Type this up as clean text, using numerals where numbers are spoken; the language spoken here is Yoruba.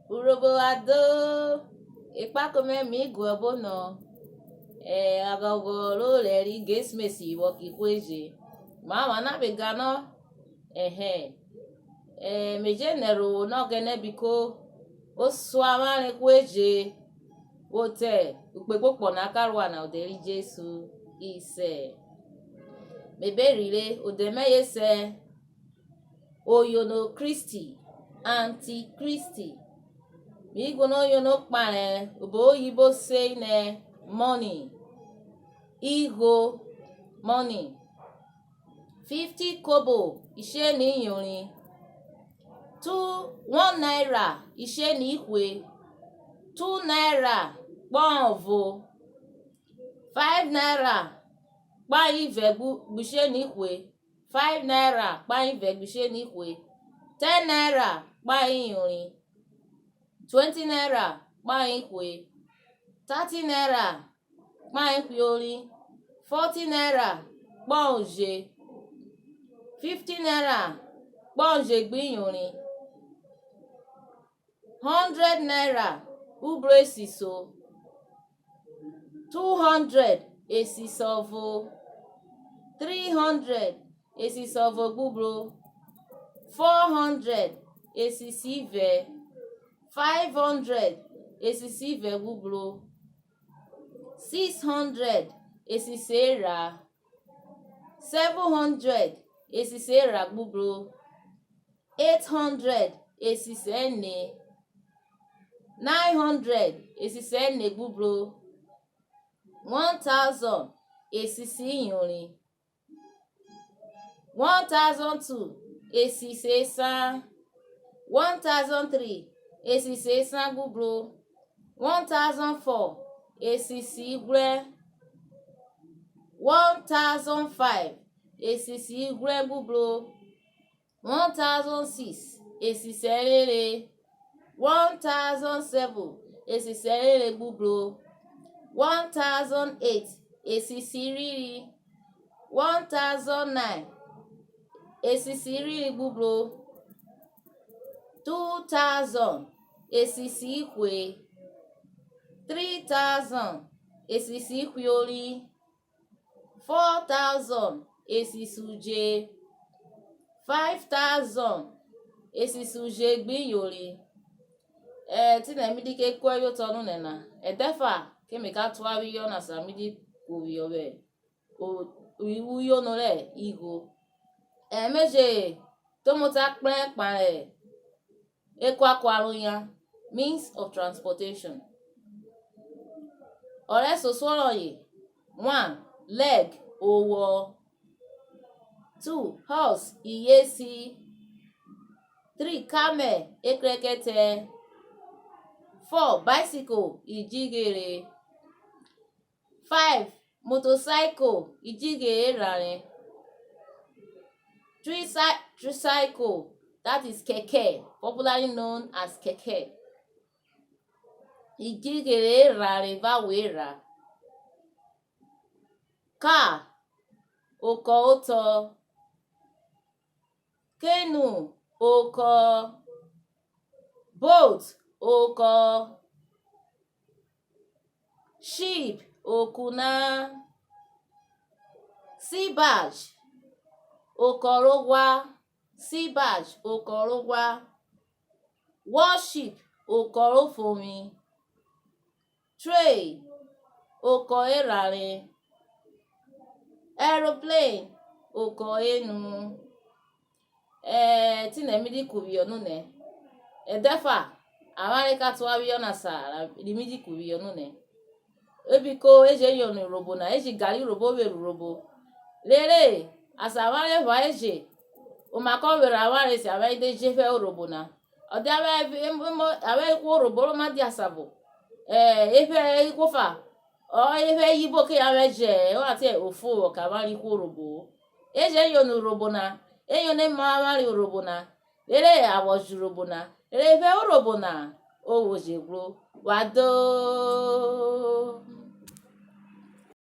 urobo ado ikpakome mi guobono agogo lo leri gesmesi wokikweje mama na begano mejenero n'ogene biko osuamane kweje wote ukpekpokpo na karwa na oderi Jesu ise meberile odemeyese oyono Kristi antikristi migono oyono kpane obo oyibo say ne money ego money 50 kobo ise ni yorin 1 naira ise ni ikwe 2 naira kpọnvo 5 naira kpayin vegbu gbise ni ikwe 5 naira kpayin vegbise ni ikwe 10 naira kpayin yorin 20 naira kpayin ikwe 30 naira kpayin kwiyorin 40 naira kpọnje 50 naira kpọnje gbiyorin 100 naira ubro esiso 200 esisovo 300 esisovo gbubro 400 esisive 500 esisive gbubro 600 esisera 700 esisera gbubro 800 esisene 900 esisene gbubro 1000 esisi yorin 1002 esisesan 1003 esisesan gbubro 1004 esisi igwe 1005 esisi igwe gbubro 1006 esiserere 1007 esiserere gbubro 1008 esisiriri 1009 esisiriri gbubro 2000 esisi ikwe 3000 esisi ikwiori 4000 esisi uje 5000 esisi uje gbiyori tinemidike kweyo tonu nena edefa kemika tuawiyo na samidi kuwiyobe iwuyo nore igo meje tomota kpare ekwakwarunya means of transportation ore sosoroye 1 leg owo 2 horse iyesi 3 camel ekrekete 4 bicycle ijigere 5 motorcycle ijigere rare 3 tricycle that is keke popularly known as keke ijigere rare vawera car oko oto canoe oko boat oko ship okuna sea barge okorogwa sea barge okorogwa warship okorofomi train oko erare aeroplane oko enu tinemidi kubiyonune edefa amarika tuwabiyo na sara limidi kubiyonune ebiko eje yonu robo na eji gari robo weru robo lere asaware va eje umako were aware si awe ide jefe robo na odi awe ikwo robo ma di asabo efe ikwofa o efe yibo ke awe je o ati ofu ka mari ikwo robo eje yonu robo na eyone ma mari robo na lere awoju robo na lere efe robo na owo jegro wado